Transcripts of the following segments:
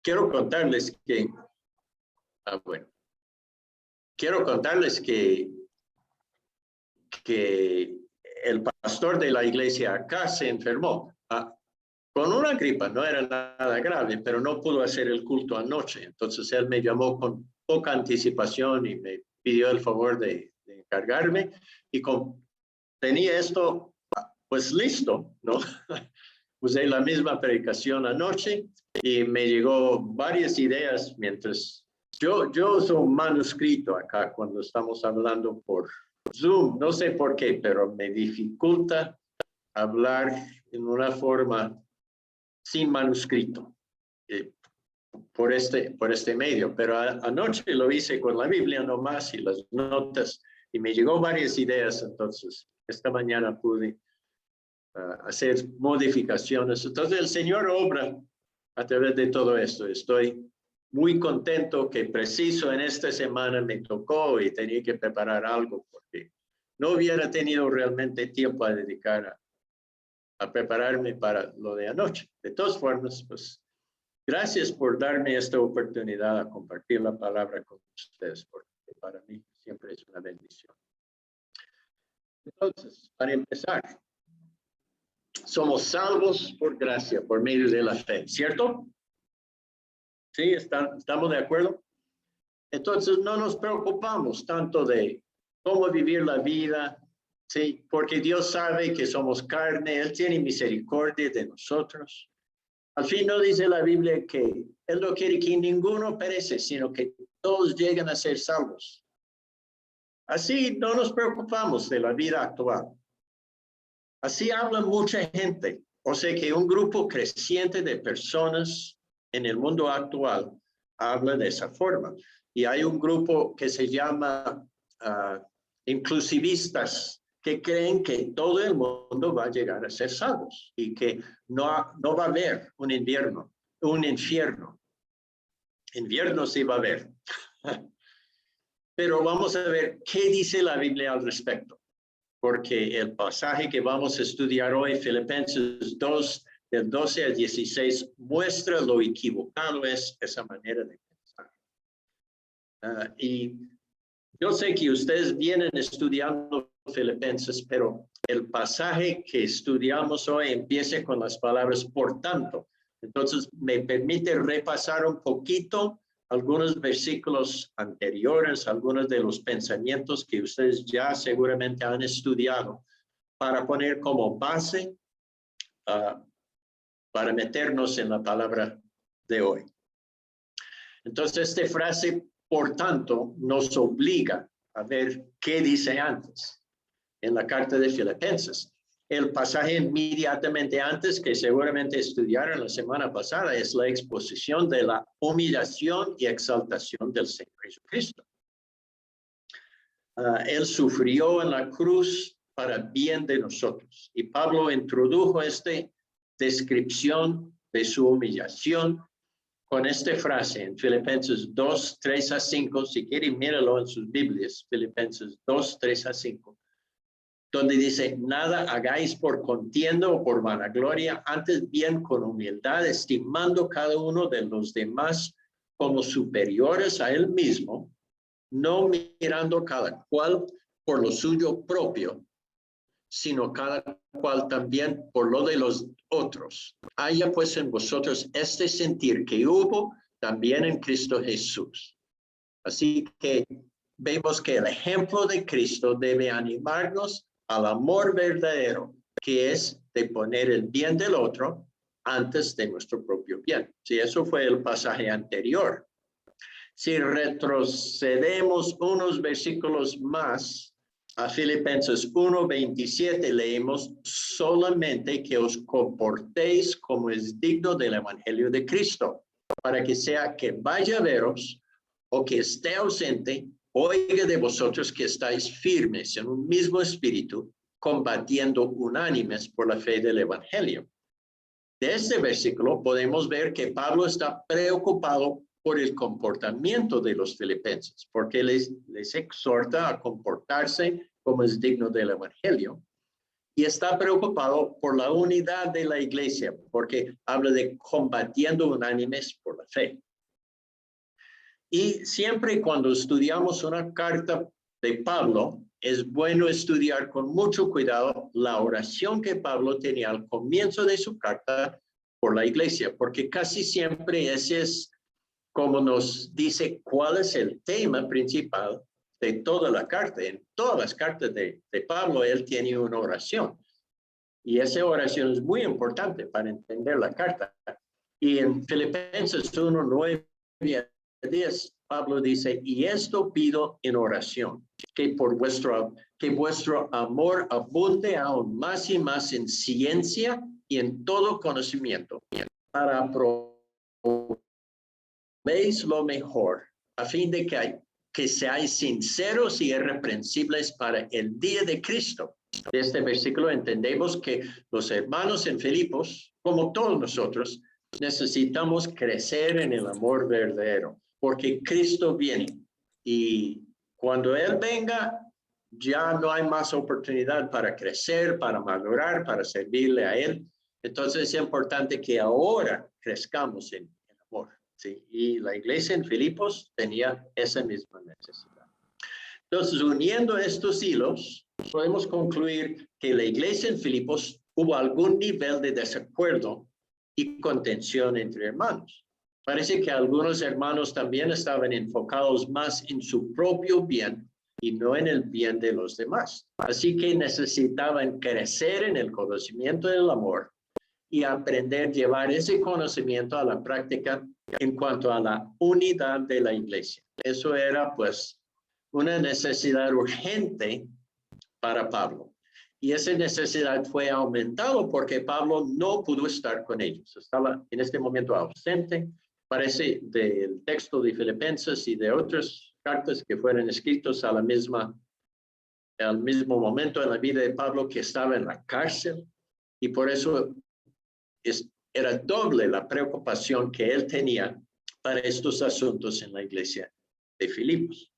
quiero contarles que, bueno, quiero contarles que el pastor de la iglesia acá se enfermó con una gripa, no era nada grave, pero no pudo hacer el culto anoche. Entonces él me llamó con poca anticipación y me pidió el favor de encargarme, y tenía esto pues listo, ¿no? Usé la misma predicación anoche y me llegó varias ideas mientras yo uso un manuscrito acá cuando estamos hablando por Zoom. No sé por qué, pero me dificulta hablar en una forma sin manuscrito por este medio. Pero anoche lo hice con la Biblia nomás y las notas, y me llegó varias ideas. Entonces, esta mañana pude hacer modificaciones. Entonces, el Señor obra a través de todo esto. Estoy muy contento que preciso en esta semana me tocó y tenía que preparar algo, porque no hubiera tenido realmente tiempo a dedicar a prepararme para lo de anoche. De todas formas, pues, gracias por darme esta oportunidad a compartir la palabra con ustedes, porque para mí siempre es una bendición. Entonces, para empezar, somos salvos por gracia, por medio de la fe, ¿cierto? ¿Sí? ¿Estamos de acuerdo? Entonces, no nos preocupamos tanto de cómo vivir la vida, ¿sí? Porque Dios sabe que somos carne, Él tiene misericordia de nosotros. Al fin no dice la Biblia que Él no quiere que ninguno perece, sino que todos lleguen a ser salvos. Así no nos preocupamos de la vida actual. Así habla mucha gente. O sea que un grupo creciente de personas en el mundo actual habla de esa forma. Y hay un grupo que se llama inclusivistas, que creen que todo el mundo va a llegar a ser salvos y que no va a haber un infierno. Invierno sí va a haber. Pero vamos a ver qué dice la Biblia al respecto. Porque el pasaje que vamos a estudiar hoy, Filipenses 2, del 12 al 16, muestra lo equivocado es esa manera de pensar. Y yo sé que ustedes vienen estudiando Filipenses, pero el pasaje que estudiamos hoy empieza con las palabras "por tanto". Entonces, me permite repasar un poquito algunos versículos anteriores, algunos de los pensamientos que ustedes ya seguramente han estudiado, para poner como base para meternos en la palabra de hoy. Entonces, esta frase, por tanto, nos obliga a ver qué dice antes en la carta de Filipenses. El pasaje inmediatamente antes, que seguramente estudiaron la semana pasada, es la exposición de la humillación y exaltación del Señor Jesucristo. Él sufrió en la cruz para bien de nosotros. Y Pablo introdujo esta descripción de su humillación con esta frase en Filipenses 2, 3 a 5. Si quieren, míralo en sus Biblias, Filipenses 2, 3 a 5. Donde dice: nada hagáis por contienda o por vanagloria, antes bien con humildad, estimando cada uno de los demás como superiores a él mismo, no mirando cada cual por lo suyo propio, sino cada cual también por lo de los otros. Haya pues en vosotros este sentir que hubo también en Cristo Jesús. Así que vemos que el ejemplo de Cristo debe animarnos al amor verdadero, que es de poner el bien del otro antes de nuestro propio bien. Sí, eso fue el pasaje anterior. Si retrocedemos unos versículos más a Filipenses 1:27, leemos: solamente que os comportéis como es digno del evangelio de Cristo, para que sea que vaya a veros o que esté ausente, oiga de vosotros que estáis firmes en un mismo espíritu, combatiendo unánimes por la fe del evangelio. De este versículo podemos ver que Pablo está preocupado por el comportamiento de los filipenses, porque les exhorta a comportarse como es digno del evangelio. y está preocupado por la unidad de la iglesia, porque habla de combatiendo unánimes por la fe. Y siempre cuando estudiamos una carta de Pablo, es bueno estudiar con mucho cuidado la oración que Pablo tenía al comienzo de su carta por la iglesia, porque casi siempre ese es como nos dice cuál es el tema principal de toda la carta. En todas las cartas de Pablo, él tiene una oración. Y esa oración es muy importante para entender la carta. Y en Filipenses 1, 9 a 10, Pablo dice, y esto pido en oración, que vuestro amor abunde aún más y más en ciencia y en todo conocimiento, para veis lo mejor, a fin de que seáis sinceros y irreprensibles para el día de Cristo. De este versículo entendemos que los hermanos en Filipos, como todos nosotros, necesitamos crecer en el amor verdadero, porque Cristo viene. Y cuando Él venga, ya no hay más oportunidad para crecer, para madurar, para servirle a Él. Entonces es importante que ahora crezcamos en amor. ¿Sí? Y la iglesia en Filipos tenía esa misma necesidad. Entonces, uniendo estos hilos, podemos concluir que la iglesia en Filipos hubo algún nivel de desacuerdo y contención entre hermanos. Parece que algunos hermanos también estaban enfocados más en su propio bien y no en el bien de los demás. Así que necesitaban crecer en el conocimiento del amor y aprender a llevar ese conocimiento a la práctica en cuanto a la unidad de la iglesia. Eso era pues una necesidad urgente para Pablo. Y esa necesidad fue aumentado porque Pablo no pudo estar con ellos. Estaba en este momento ausente. Parece del texto de Filipenses y de otras cartas que fueron escritos al mismo momento en la vida de Pablo, que estaba en la cárcel. Y por eso era doble la preocupación que él tenía para estos asuntos en la iglesia de Filipos.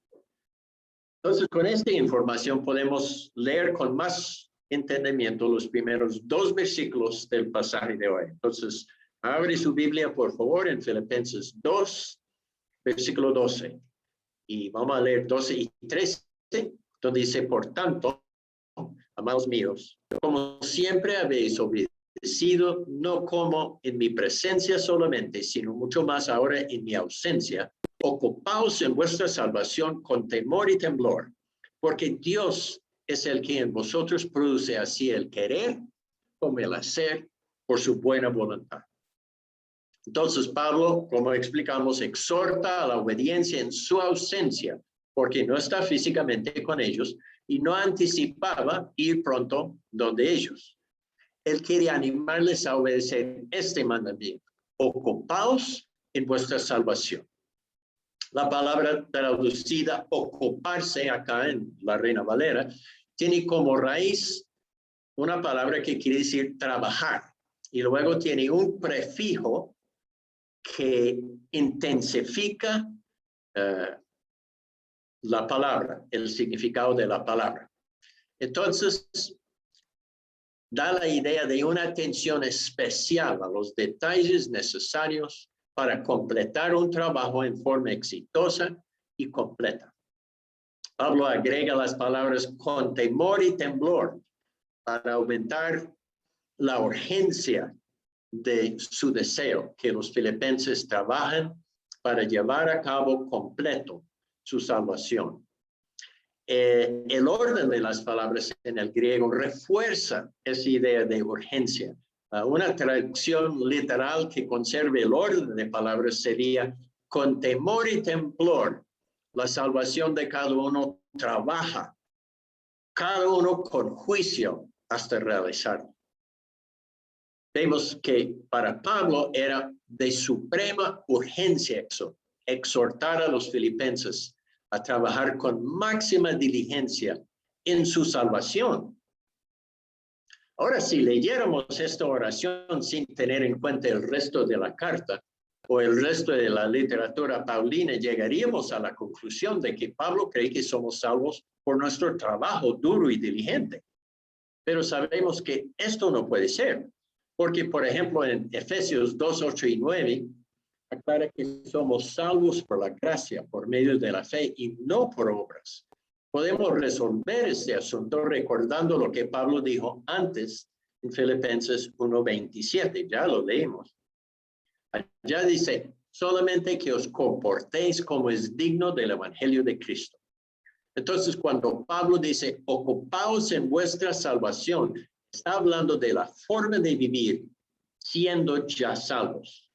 Entonces, con esta información podemos leer con más entendimiento los primeros 2 versículos del pasaje de hoy. Entonces, abre su Biblia, por favor, en Filipenses 2, versículo 12. Y vamos a leer 12 y 13, donde dice, por tanto, amados míos, como siempre habéis obedecido, no como en mi presencia solamente, sino mucho más ahora en mi ausencia, ocupaos en vuestra salvación con temor y temblor, porque Dios es el que en vosotros produce así el querer como el hacer por su buena voluntad. Entonces Pablo, como explicamos, exhorta a la obediencia en su ausencia, porque no está físicamente con ellos y no anticipaba ir pronto donde ellos. Él quiere animarles a obedecer este mandamiento. Ocupaos en vuestra salvación. La palabra traducida ocuparse acá en la Reina Valera tiene como raíz una palabra que quiere decir trabajar y luego tiene un prefijo que intensifica la palabra, el significado de la palabra. Entonces, da la idea de una atención especial a los detalles necesarios para completar un trabajo en forma exitosa y completa. Pablo agrega las palabras con temor y temblor para aumentar la urgencia de su deseo que los filipenses trabajen para llevar a cabo completo su salvación. El orden de las palabras en el griego refuerza esa idea de urgencia. Una traducción literal que conserve el orden de palabras sería: con temor y temblor, la salvación de cada uno trabaja, cada uno con juicio hasta realizarlo. Vemos que para Pablo era de suprema urgencia eso, exhortar a los filipenses a trabajar con máxima diligencia en su salvación. Ahora, si leyéramos esta oración sin tener en cuenta el resto de la carta o el resto de la literatura paulina, llegaríamos a la conclusión de que Pablo cree que somos salvos por nuestro trabajo duro y diligente. Pero sabemos que esto no puede ser, porque, por ejemplo, en Efesios 2, 8 y 9, aclara que somos salvos por la gracia, por medio de la fe y no por obras. Podemos resolver este asunto recordando lo que Pablo dijo antes en Filipenses 1:27, ya lo leímos. Allá dice, solamente que os comportéis como es digno del evangelio de Cristo. Entonces, cuando Pablo dice, ocupaos en vuestra salvación, está hablando de la forma de vivir siendo ya salvos.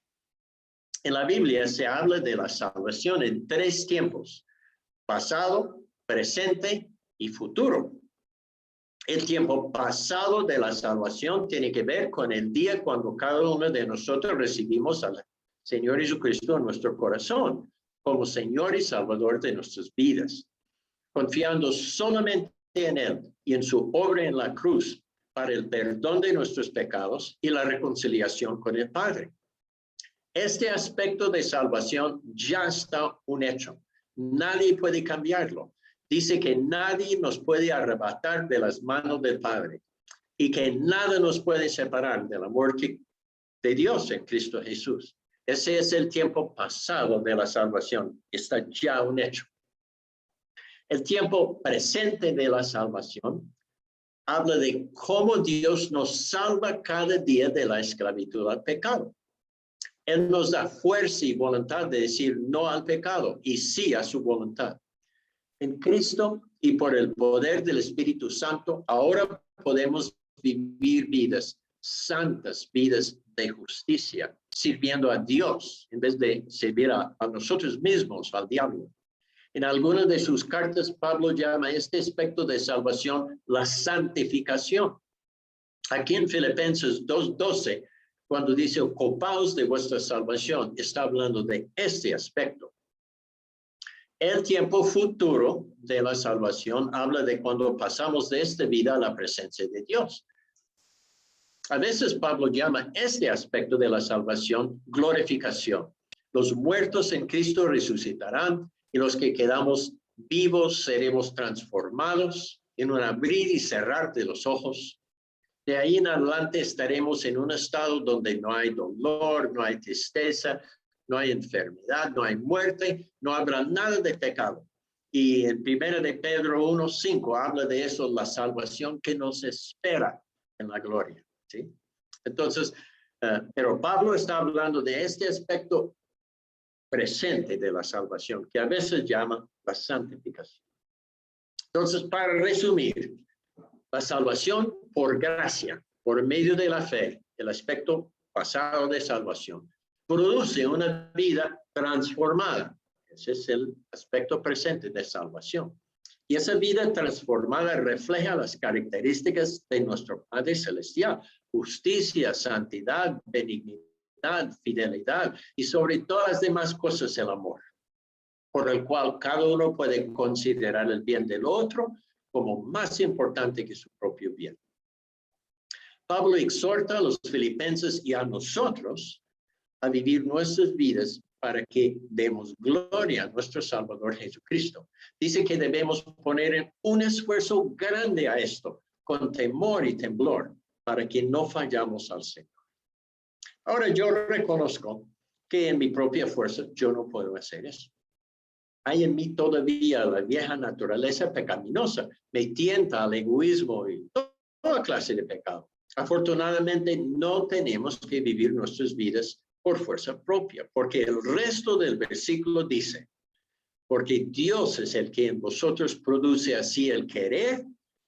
En la Biblia se habla de la salvación en 3 tiempos: pasado, presente y futuro. El tiempo pasado de la salvación tiene que ver con el día cuando cada uno de nosotros recibimos al Señor Jesucristo en nuestro corazón como Señor y Salvador de nuestras vidas, confiando solamente en Él y en su obra en la cruz para el perdón de nuestros pecados y la reconciliación con el Padre. Este aspecto de salvación ya está un hecho. Nadie puede cambiarlo. Dice que nadie nos puede arrebatar de las manos del Padre y que nada nos puede separar del amor de Dios en Cristo Jesús. Ese es el tiempo pasado de la salvación. Está ya un hecho. El tiempo presente de la salvación habla de cómo Dios nos salva cada día de la esclavitud al pecado. Él nos da fuerza y voluntad de decir no al pecado y sí a su voluntad. En Cristo y por el poder del Espíritu Santo, ahora podemos vivir vidas santas, vidas de justicia, sirviendo a Dios en vez de servir a nosotros mismos, al diablo. En algunas de sus cartas, Pablo llama este aspecto de salvación la santificación. Aquí en Filipenses 2:12, cuando dice ocupaos de vuestra salvación, está hablando de este aspecto. El tiempo futuro de la salvación habla de cuando pasamos de esta vida a la presencia de Dios. A veces Pablo llama este aspecto de la salvación glorificación. Los muertos en Cristo resucitarán y los que quedamos vivos seremos transformados en un abrir y cerrar de los ojos. De ahí en adelante estaremos en un estado donde no hay dolor, no hay tristeza, no hay enfermedad, no hay muerte, no habrá nada de pecado. Y en 1 de Pedro 1:5 habla de eso, la salvación que nos espera en la gloria, ¿sí? Entonces, pero Pablo está hablando de este aspecto presente de la salvación, que a veces llama la santificación. Entonces, para resumir, la salvación por gracia, por medio de la fe, el aspecto pasado de salvación, produce una vida transformada. Ese es el aspecto presente de salvación. Y esa vida transformada refleja las características de nuestro Padre Celestial: justicia, santidad, benignidad, fidelidad y sobre todas las demás cosas el amor, por el cual cada uno puede considerar el bien del otro como más importante que su propio bien. Pablo exhorta a los filipenses y a nosotros a vivir nuestras vidas para que demos gloria a nuestro Salvador Jesucristo. Dice que debemos poner un esfuerzo grande a esto, con temor y temblor, para que no fallamos al Señor. Ahora, yo reconozco que en mi propia fuerza yo no puedo hacer eso. Hay en mí todavía la vieja naturaleza pecaminosa, me tienta al egoísmo y toda clase de pecado. Afortunadamente, no tenemos que vivir nuestras vidas por fuerza propia, porque el resto del versículo dice, porque Dios es el que en vosotros produce así el querer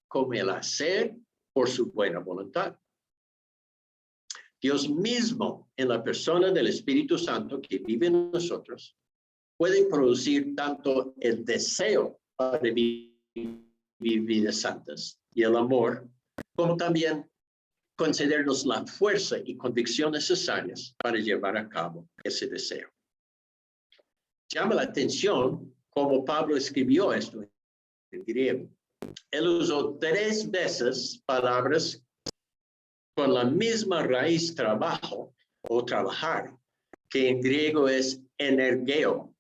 como el hacer por su buena voluntad. Dios mismo, en la persona del Espíritu Santo que vive en nosotros, puede producir tanto el deseo para vivir vidas santas y el amor, como también concedernos la fuerza y convicción necesarias para llevar a cabo ese deseo. Llama la atención cómo Pablo escribió esto en griego. Él usó 3 veces palabras con la misma raíz trabajo o trabajar, que en griego es energeo.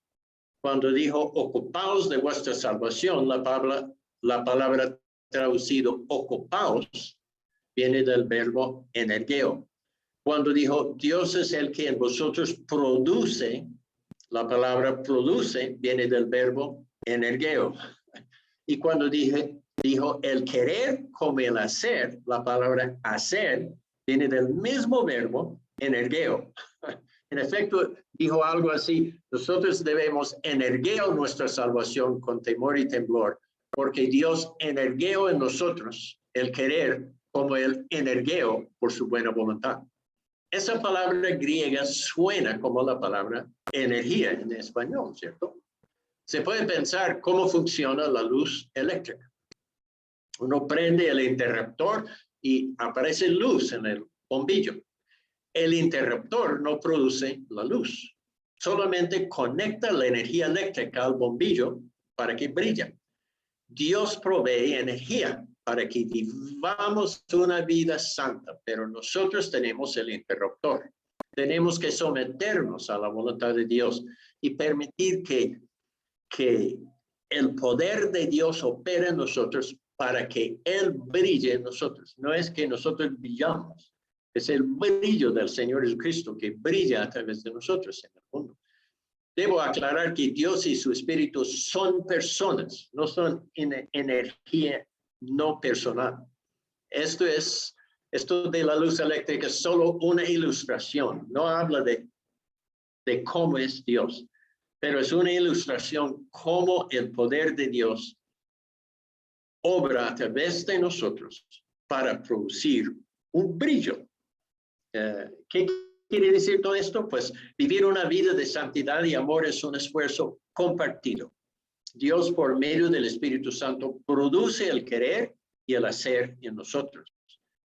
Cuando dijo ocupaos de vuestra salvación, la palabra traducido ocupaos viene del verbo energeo. Cuando dijo, Dios es el que en vosotros produce, la palabra produce viene del verbo energeo. Y cuando dijo el querer como el hacer, la palabra hacer viene del mismo verbo energeo. En efecto, dijo algo así, nosotros debemos energeo nuestra salvación con temor y temblor, porque Dios energeo en nosotros el querer como el energeo por su buena voluntad. Esa palabra griega suena como la palabra energía en español, ¿cierto? Se puede pensar cómo funciona la luz eléctrica. Uno prende el interruptor y aparece luz en el bombillo. El interruptor no produce la luz, solamente conecta la energía eléctrica al bombillo para que brille. Dios provee energía para que vivamos una vida santa, pero nosotros tenemos el interruptor. Tenemos que someternos a la voluntad de Dios y permitir que el poder de Dios opere en nosotros para que Él brille en nosotros. No es que nosotros brillamos, es el brillo del Señor Jesucristo que brilla a través de nosotros en el mundo. Debo aclarar que Dios y su Espíritu son personas, no son energía no personal. Esto de la luz eléctrica es solo una ilustración, no habla de cómo es Dios, pero es una ilustración cómo el poder de Dios obra a través de nosotros para producir un brillo. ¿Qué quiere decir todo esto? Pues vivir una vida de santidad y amor es un esfuerzo compartido. Dios, por medio del Espíritu Santo, produce el querer y el hacer en nosotros.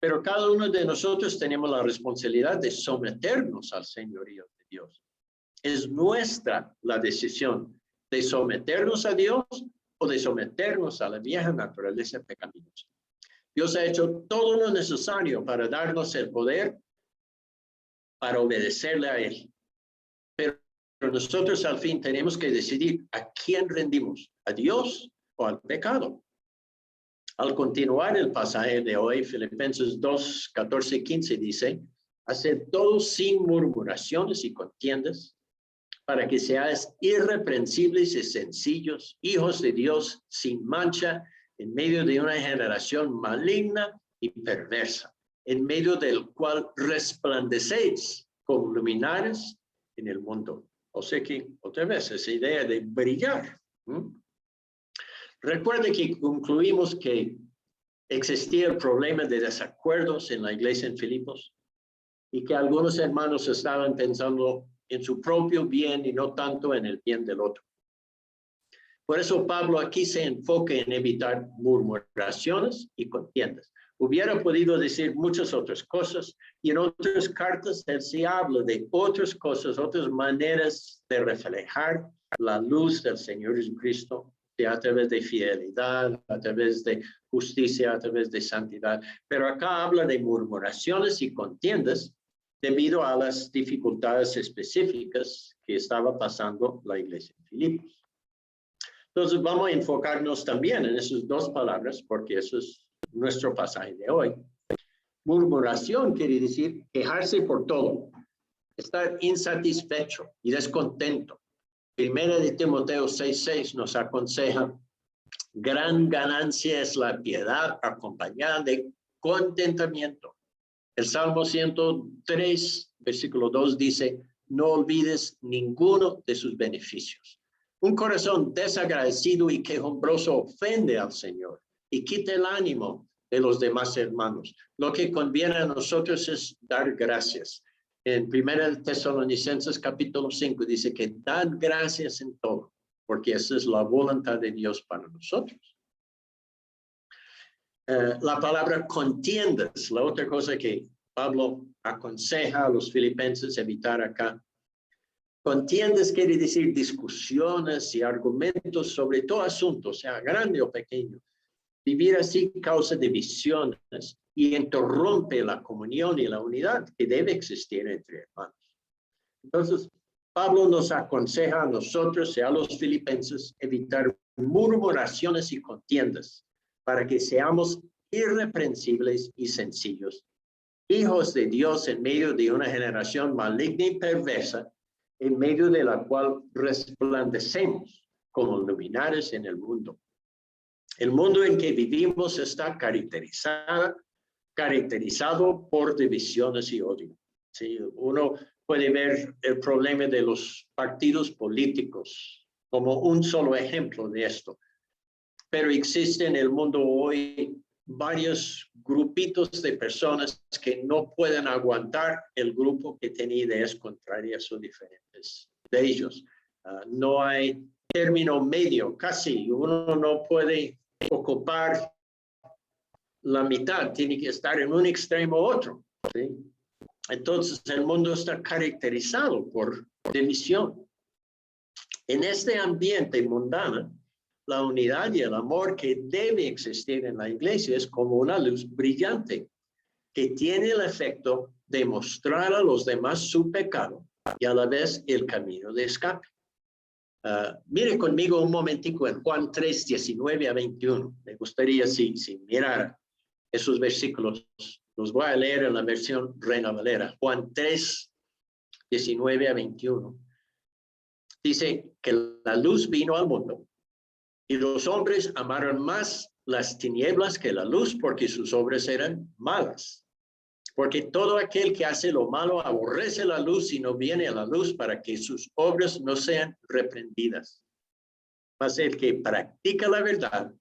Pero cada uno de nosotros tenemos la responsabilidad de someternos al señorío de Dios. Es nuestra la decisión de someternos a Dios o de someternos a la vieja naturaleza pecaminosa. Dios ha hecho todo lo necesario para darnos el poder para obedecerle a Él. Pero nosotros al fin tenemos que decidir a quién rendimos, a Dios o al pecado. Al continuar el pasaje de hoy, Filipenses 2, 14 y 15 dice, haced todo sin murmuraciones y contiendas, para que seáis irreprensibles y sencillos, hijos de Dios sin mancha, en medio de una generación maligna y perversa, en medio del cual resplandecéis como luminares en el mundo. O sea que, otra vez, esa idea de brillar. Recuerde que concluimos que existía el problema de desacuerdos en la iglesia en Filipos y que algunos hermanos estaban pensando en su propio bien y no tanto en el bien del otro. Por eso Pablo aquí se enfoca en evitar murmuraciones y contiendas. Hubiera podido decir muchas otras cosas y en otras cartas él se habla de otras cosas, otras maneras de reflejar la luz del Señor Jesucristo, a través de fidelidad, a través de justicia, a través de santidad. Pero acá habla de murmuraciones y contiendas debido a las dificultades específicas que estaba pasando la iglesia en Filipos. Entonces vamos a enfocarnos también en esas dos palabras porque eso es nuestro pasaje de hoy. Murmuración quiere decir quejarse por todo, estar insatisfecho y descontento. Primera de Timoteo 6:6 nos aconseja, gran ganancia es la piedad acompañada de contentamiento. El Salmo 103, versículo 2 dice, no olvides ninguno de sus beneficios. Un corazón desagradecido y quejumbroso ofende al Señor y quita el ánimo de los demás hermanos. Lo que conviene a nosotros es dar gracias. En 1 Tesalonicenses capítulo 5 dice que dad gracias en todo, porque esa es la voluntad de Dios para nosotros. La palabra contiendas, la otra cosa que Pablo aconseja a los filipenses evitar acá. Contiendas quiere decir discusiones y argumentos sobre todo asunto, sea grande o pequeño. Vivir así causa divisiones y interrumpe la comunión y la unidad que debe existir entre hermanos. Entonces, Pablo nos aconseja a nosotros y a los filipenses evitar murmuraciones y contiendas para que seamos irreprensibles y sencillos, hijos de Dios en medio de una generación maligna y perversa, en medio de la cual resplandecemos como luminares en el mundo. El mundo en que vivimos está caracterizado por divisiones y odio. ¿Sí? Uno puede ver el problema de los partidos políticos como un solo ejemplo de esto. Pero existe en el mundo hoy varios grupitos de personas que no pueden aguantar el grupo que tiene ideas contrarias o diferentes de ellos. No hay término medio, casi. Uno no puede ocupar la mitad, tiene que estar en un extremo u otro. ¿Sí? Entonces, el mundo está caracterizado por división. En este ambiente mundano, la unidad y el amor que debe existir en la iglesia es como una luz brillante que tiene el efecto de mostrar a los demás su pecado y a la vez el camino de escape. Mire conmigo un momentico en Juan 3, 19 a 21. Me gustaría si mirara esos versículos. Los voy a leer en la versión Reina Valera. Juan 3, 19 a 21. Dice que la luz vino al mundo y los hombres amaron más las tinieblas que la luz porque sus obras eran malas. Porque todo aquel que hace lo malo aborrece la luz y no viene a la luz para que sus obras no sean reprendidas. Mas el que practica la verdad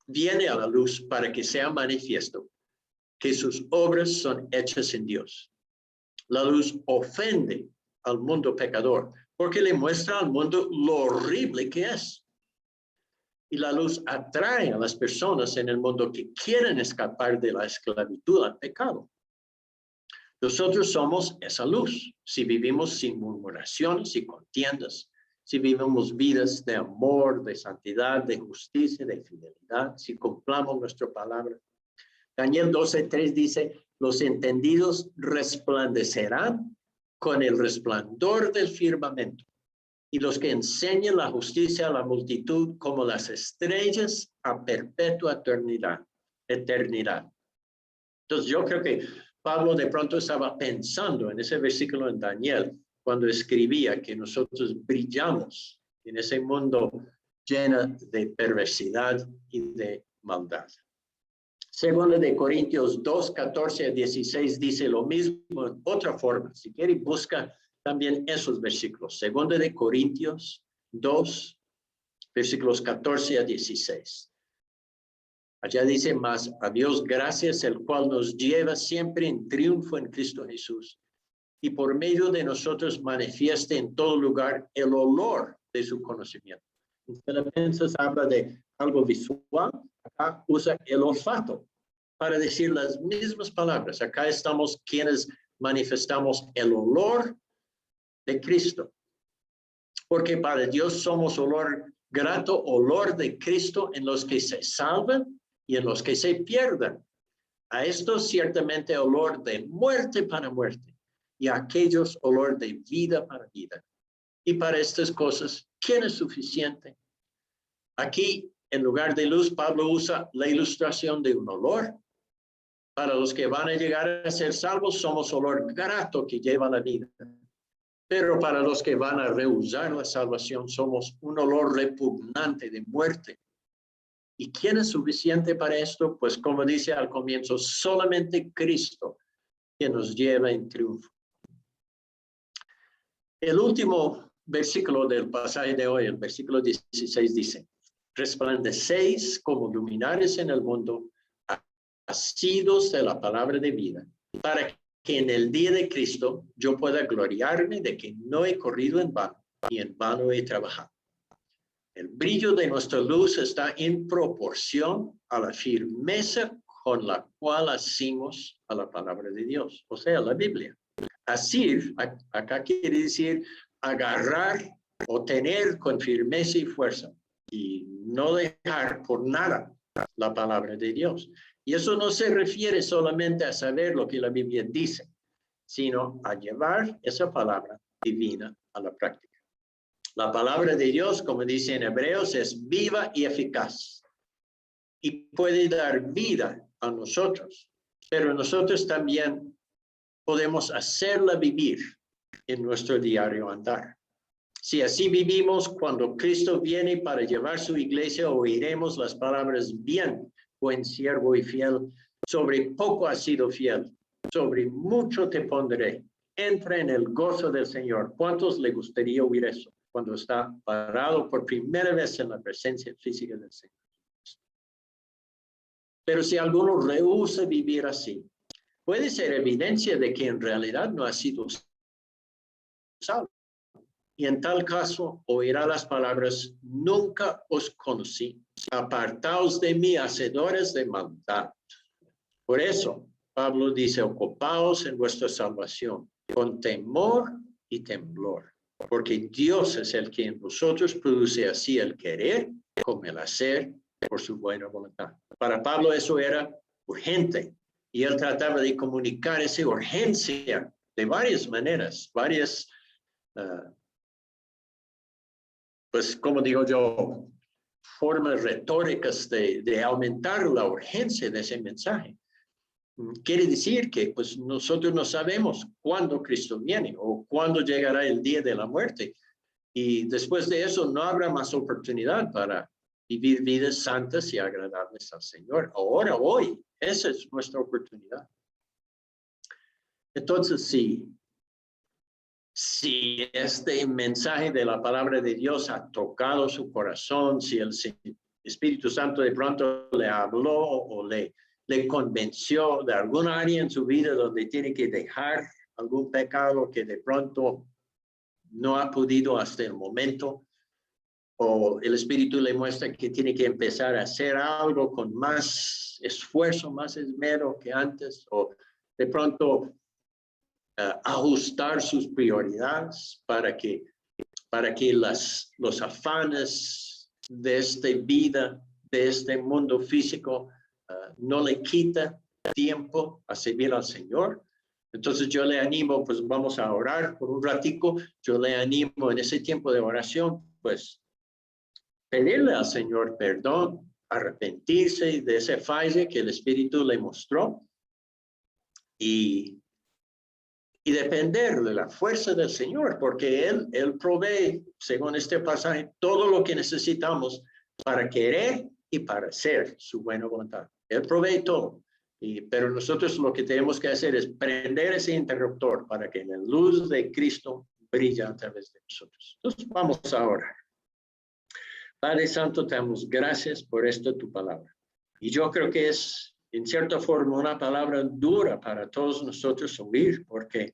viene a la luz para que sea manifiesto que sus obras son hechas en Dios. La luz ofende al mundo pecador porque le muestra al mundo lo horrible que es. Y la luz atrae a las personas en el mundo que quieren escapar de la esclavitud al pecado. Nosotros somos esa luz. Si vivimos sin murmuraciones y contiendas, si vivimos vidas de amor, de santidad, de justicia, de fidelidad, si cumplamos nuestra palabra. Daniel 12:3 dice, los entendidos resplandecerán con el resplandor del firmamento. Y los que enseñan la justicia a la multitud como las estrellas a perpetua eternidad. Entonces yo creo que Pablo de pronto estaba pensando en ese versículo en Daniel cuando escribía que nosotros brillamos en ese mundo lleno de perversidad y de maldad. Segundo de Corintios 2, 14 a 16 dice lo mismo en otra forma. Si quiere, busca también esos versículos. Segundo de Corintios 2, versículos 14 a 16. Allá dice más, a Dios gracias, el cual nos lleva siempre en triunfo en Cristo Jesús. Y por medio de nosotros manifieste en todo lugar el olor de su conocimiento. En Filipenses habla de algo visual, acá usa el olfato para decir las mismas palabras. Acá estamos quienes manifestamos el olor de Cristo. Porque para Dios somos olor grato, olor de Cristo en los que se salvan y en los que se pierden. A estos ciertamente olor de muerte para muerte y a aquellos olor de vida para vida. Y para estas cosas, ¿quién es suficiente? Aquí, en lugar de luz, Pablo usa la ilustración de un olor. Para los que van a llegar a ser salvos, somos olor grato que lleva la vida. Pero para los que van a rehusar la salvación, somos un olor repugnante de muerte. ¿Y quién es suficiente para esto? Pues como dice al comienzo, solamente Cristo que nos lleva en triunfo. El último versículo del pasaje de hoy, el versículo 16 dice, resplandecéis como luminares en el mundo, asidos de la palabra de vida, para que en el día de Cristo yo pueda gloriarme de que no he corrido en vano y en vano he trabajado. El brillo de nuestra luz está en proporción a la firmeza con la cual asimos a la palabra de Dios, o sea, la Biblia. Asir, acá quiere decir agarrar o tener con firmeza y fuerza y no dejar por nada la palabra de Dios. Y eso no se refiere solamente a saber lo que la Biblia dice, sino a llevar esa palabra divina a la práctica. La palabra de Dios, como dice en Hebreos, es viva y eficaz y puede dar vida a nosotros, pero nosotros también podemos hacerla vivir en nuestro diario andar. Si así vivimos, cuando Cristo viene para llevar su iglesia, oiremos las palabras: bien, buen siervo y fiel, sobre poco has sido fiel, sobre mucho te pondré. Entra en el gozo del Señor. ¿Cuántos le gustaría oír eso cuando está parado por primera vez en la presencia física del Señor? Pero si alguno rehúsa vivir así, puede ser evidencia de que en realidad no ha sido salvo. Y en tal caso oirá las palabras: nunca os conocí, apartaos de mí, hacedores de maldad. Por eso Pablo dice: ocupaos en vuestra salvación con temor y temblor, porque Dios es el que en vosotros produce así el querer como el hacer por su buena voluntad. Para Pablo eso era urgente, y él trataba de comunicar esa urgencia de varias maneras, varias pues, como digo yo, formas retóricas de aumentar la urgencia de ese mensaje. Quiere decir que pues nosotros no sabemos cuándo Cristo viene o cuándo llegará el día de la muerte. Y después de eso no habrá más oportunidad para vivir vidas santas y agradables al Señor. Ahora, hoy, esa es nuestra oportunidad. Entonces, si este mensaje de la palabra de Dios ha tocado su corazón, si el Espíritu Santo de pronto le habló o le convenció de algún área en su vida donde tiene que dejar algún pecado que de pronto no ha podido hasta el momento, o el Espíritu le muestra que tiene que empezar a hacer algo con más esfuerzo, más esmero que antes, o de pronto ajustar sus prioridades para que los afanes de esta vida, de este mundo físico, no le quita tiempo a servir al Señor. Entonces yo le animo, pues vamos a orar por un ratico. Yo le animo en ese tiempo de oración, pues pedirle al Señor perdón, arrepentirse de ese fallo que el Espíritu le mostró y depender de la fuerza del Señor, porque Él provee, según este pasaje, todo lo que necesitamos para querer y para hacer su buena voluntad. Él provee todo, pero nosotros lo que tenemos que hacer es prender ese interruptor para que la luz de Cristo brille a través de nosotros. Entonces vamos a orar. Padre Santo, te damos gracias por esto, tu palabra. Y yo creo que es, en cierta forma, una palabra dura para todos nosotros oír, porque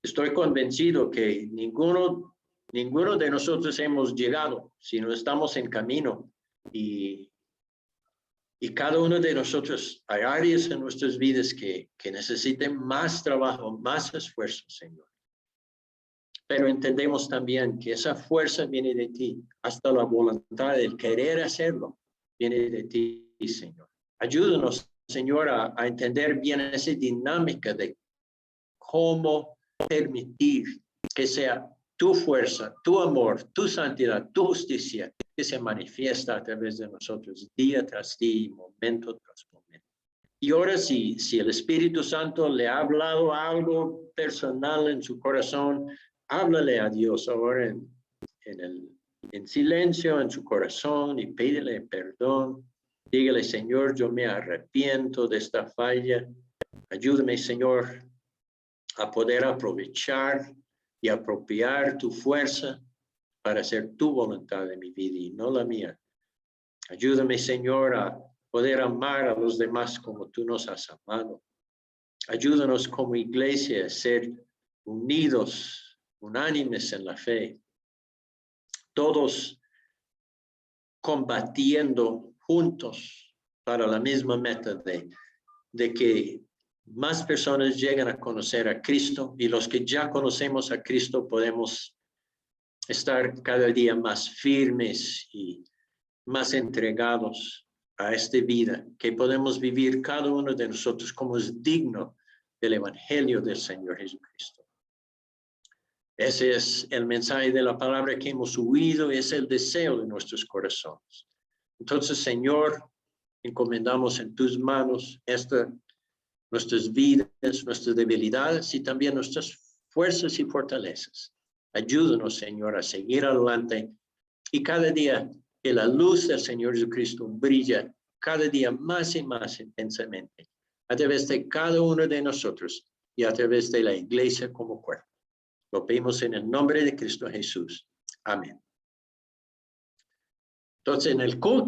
estoy convencido que ninguno de nosotros hemos llegado, sino estamos en camino. Y cada uno de nosotros, hay áreas en nuestras vidas que necesiten más trabajo, más esfuerzo, Señor. Pero entendemos también que esa fuerza viene de ti, hasta la voluntad, el querer hacerlo, viene de ti, Señor. Ayúdanos, Señor, a entender bien esa dinámica de cómo permitir que sea tu fuerza, tu amor, tu santidad, tu justicia, que se manifiesta a través de nosotros día tras día, momento tras momento. Y ahora si el Espíritu Santo le ha hablado algo personal en su corazón, háblale a Dios ahora en silencio en su corazón y pídele perdón. Dígale: Señor, yo me arrepiento de esta falla. Ayúdame, Señor, a poder aprovechar y apropiar tu fuerza para hacer tu voluntad en mi vida y no la mía. Ayúdame, Señor, a poder amar a los demás como tú nos has amado. Ayúdanos como iglesia a ser unidos, unánimes en la fe, todos combatiendo juntos para la misma meta de que más personas lleguen a conocer a Cristo, y los que ya conocemos a Cristo podemos estar cada día más firmes y más entregados a esta vida, que podemos vivir cada uno de nosotros como es digno del Evangelio del Señor Jesucristo. Ese es el mensaje de la palabra que hemos oído, es el deseo de nuestros corazones. Entonces, Señor, encomendamos en tus manos nuestras vidas, nuestras debilidades y también nuestras fuerzas y fortalezas. Ayúdanos, Señor, a seguir adelante y cada día que la luz del Señor Jesucristo brilla cada día más y más intensamente a través de cada uno de nosotros y a través de la iglesia como cuerpo. Lo pedimos en el nombre de Cristo Jesús. Amén. Entonces, en el culto